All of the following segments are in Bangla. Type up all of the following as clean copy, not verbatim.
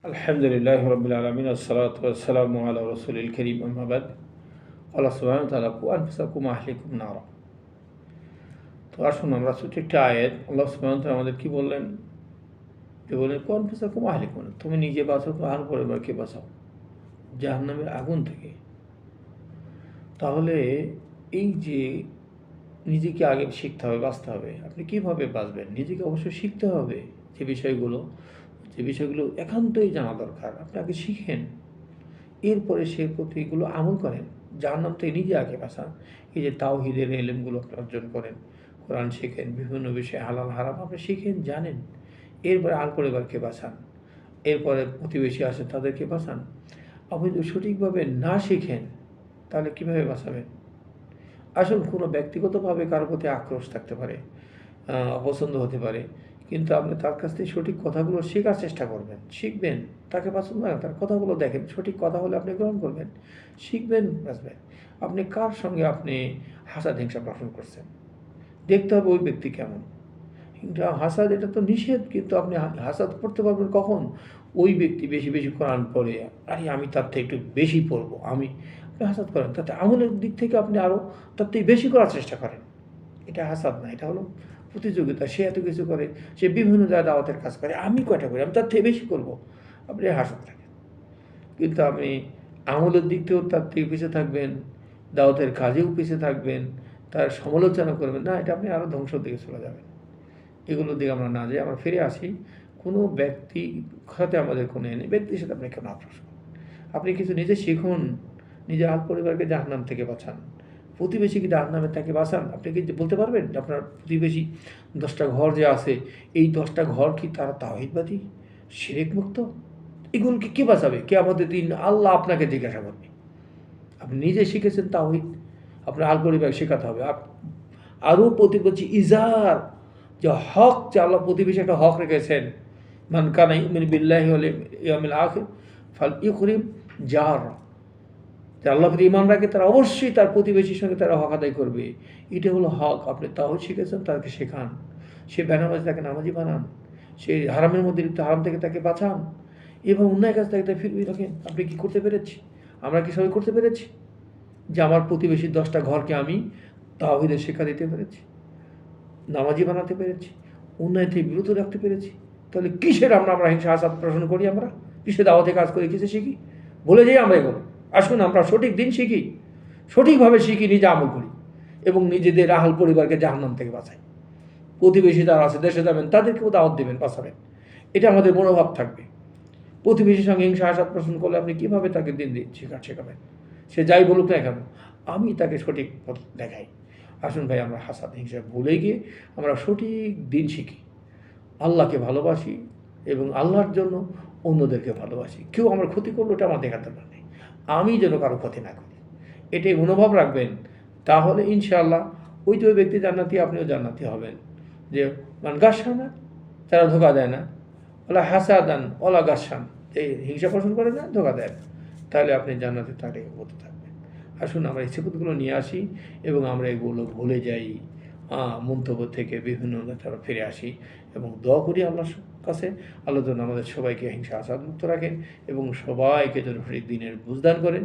আলহামদুলিল্লাহ রবিল আলমিন আসসালাম আলা রসুলিল করিম আহমাবাদ আল্লাহ সুবহানাহু ওয়া তাআলা আনফুসাকুম আহলিকুম নারা। তো আসুন আমরা ছোট্ট একটা আয়াত, আল্লাহ সুবহানাহু ওয়া তাআলা আমাদের কি বললেন, যে বললেন আনফুসাকুম আহলিকুম, তুমি নিজে বাঁচো, আহল পরিবারকে বাঁচাও জাহান্নামের আগুন থেকে। তাহলে এই যে নিজেকে আগে শিখতে হবে, বাঁচতে হবে, আপনি কীভাবে বাঁচবেন নিজেকে অবশ্যই শিখতে হবে। যে বিষয়গুলো একান্তই জানা দরকার আপনি আগে শিখেন, এরপরে সে প্রতিগুলো আমল করেন, জাহান্নাম থেকে নিজে আগে বাঁচান। এই যে তাওহীদের ইলমগুলো আপনি অর্জন করেন, কোরআন শেখেন, বিভিন্ন বিষয়ে হালাল হারাম আপনি শিখেন, জানেন, এরপরে আল পরিবারকে বাঁচান, এরপরে প্রতিবেশী আসে তাদেরকে বাঁচান। আপনি যদি সঠিকভাবে না শিখেন তাহলে কীভাবে বাঁচাবেন? আসুন, কোনো ব্যক্তিগতভাবে কারো প্রতি আক্রোশ থাকতে পারে, অপছন্দ হতে পারে, কিন্তু আপনি তার কাছ থেকে সঠিক কথাগুলো শেখার চেষ্টা করবেন, শিখবেন। তাকে পছন্দ না, তার কথাগুলো দেখেন, সঠিক কথা হলে আপনি গ্রহণ করবেন, শিখবেন, বাঁচবেন। আপনি কার সঙ্গে আপনি হাসাদ হিংসা পোষণ করছেন, দেখতে হবে ওই ব্যক্তি কেমন। হাসাদ এটা তো নিষেধ, কিন্তু আপনি হাসাদ করতে পারবেন কখন? ওই ব্যক্তি বেশি বেশি কোরআন পড়ে, আরে আমি তার থেকে একটু বেশি পড়বো, আপনি হাসাদ করেন, তাতে আমলের দিক থেকে আপনি আরও তার থেকে বেশি করার চেষ্টা করেন। এটা হাসাদ না, এটা হলো প্রতিযোগিতা। সে এত কিছু করে, সে বিভিন্ন জায়গায় দাওয়াতের কাজ করে, আমি কয়টা করি, আমি তার থেকে বেশি করবো, আপনি হাসাদ থাকেন। কিন্তু আপনি আমলের দিক থেকেও তার থেকে পিছিয়ে থাকবেন, দাওয়াতের কাজেও পিছিয়ে থাকবেন, তার সমালোচনা করবেন না, এটা আপনি আরও ধ্বংসের দিকে চলে যাবেন। এগুলোর দিকে আমরা না যাই, আমরা ফিরে আসি। কোনো ব্যক্তির সাথে আমাদের কোনো নেই, ব্যক্তির সাথে আপনি কেন আক্রোশ করেন? আপনি কিছু নিজে শিখুন, নিজের আল পরিবারকে জাহান্নাম থেকে বাঁচান, প্রতিবেশীকে জাহান্নামের থেকে বাঁচান। আপনি কি বলতে পারবেন আপনার প্রতিবেশী 10টা ঘর যে আছে, এই 10টা ঘর কি তারা তাওহীদবাদী, শিরক মুক্ত? এগুলোকে কে বাঁচাবে? কিয়ামতের দিন আল্লাহ আপনাকে জিজ্ঞাসা করবে। আপনি নিজে শিখেছেন তাওহীদ, আপনার আল পরিবার শেখাতে হবে। আরও প্রতিবেশী ইজার, যে হক, যে আল্লাহ প্রতিবেশী একটা হক রেখেছেন, মান কানা ইউমিনু বিল্লাহি ওয়াল ইয়াউমিল আখির ফালইউকরিম জার, যে আল্লাহর প্রতি ঈমান রাখে তারা অবশ্যই তার প্রতিবেশীর সঙ্গে তারা হক আদায় করবে। এটা হলো হক। আপনি তাওহীদ শিখেছেন, তাকে শেখান। সে বেনামাজি, তাকে নামাজি বানান। সে হারামের মধ্যে লিপ্ত, হারাম থেকে তাকে বাঁচান, এবং অন্যায় কাজ থেকে তাকে ফিরিয়ে রাখেন। আপনি কি করতে পেরেছি? আমরা কি সবাই করতে পেরেছি যে আমার প্রতিবেশীর 10টা ঘরকে আমি তাওহীদের শিক্ষা দিতে পেরেছি, নামাজি বানাতে পেরেছি, অন্যায় থেকে বিরত রাখতে পেরেছি? তাহলে কিসের আমরা হিংসা হাসাদ পোষণ করি? আমরা কিসে দাওয়াতে কাজ করি, কিসে শিখি? বলে যাই আমরা এগুলো। আসুন আমরা সঠিক দিন শিখি, সঠিকভাবে শিখি, নিজে আমল করি, এবং নিজেদের আহল পরিবারকে জাহান্নাম থেকে বাঁচাই। প্রতিবেশী যারা আছে, দেশে যাবেন, তাদেরকেও দাওয়াত দেবেন, বাঁচাবেন। এটা আমাদের মনোভাব থাকবে। প্রতিবেশীর সঙ্গে হিংসা হাসাদ পোষণ করলে আপনি কীভাবে তাকে দিন শেখাবেন? সে যাই বলুক না কেন, আমি তাকে সঠিক পথ দেখাই। আসুন ভাই, আমরা হাসাদ হিংসা ভুলে গিয়ে আমরা সঠিক দিন শিখি, আল্লাহকে ভালোবাসি, এবং আল্লাহর জন্য অন্যদেরকে ভালোবাসি। কেউ আমার ক্ষতি করলো, ওটা আমার দেখার দরকার নেই, আমি যেন কারো ক্ষতি না করি, এটাই মনোভাব রাখবেন। তাহলে ইনশাআল্লাহ ওই যে ওই ব্যক্তি জান্নাতি, আপনিও জান্নাতি হবেন। যে মান গাসানা, যারা ধোকা দেয় না, ওলা হাসাদান ওলা গাসান, এই হিংসা পোষণ করে না, ধোকা দেয় না, তাহলে আপনি জান্নাতে তাকে হতে থাকবেন। আসুন আমরা এই সিফাতগুলো নিয়ে আসি, এবং আমরা এগুলো ভুলে যাই, মন্তব্য থেকে বিভিন্ন নেতারা ফিরে আসি, এবং দোয়া করি আল্লাহর কাছে, আল্লাহ যেন আমাদের সবাইকে হিংসা হাসাদ মুক্ত রাখেন, এবং সবাইকে যেন সঠিক দিনের বুঝদান করেন,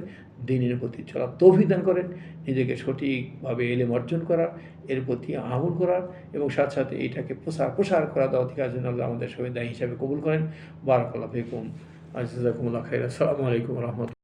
দিনের প্রতি চলার তৌফিক দান করেন, নিজেকে সঠিকভাবে ইলম অর্জন করার, এর প্রতি আমল করার, এবং সাথে সাথে এইটাকে প্রসার করা, দাওয়াতি কাজের জন্য আল্লাহ আমাদের সবাই দায়ী হিসাবে কবুল করেন। বারাকাল্লাহু ফিকুম, জাযাকুমুল্লাহু খাইরান। আসসালামু আলাইকুম ওয়া রাহমাতুল্লাহ।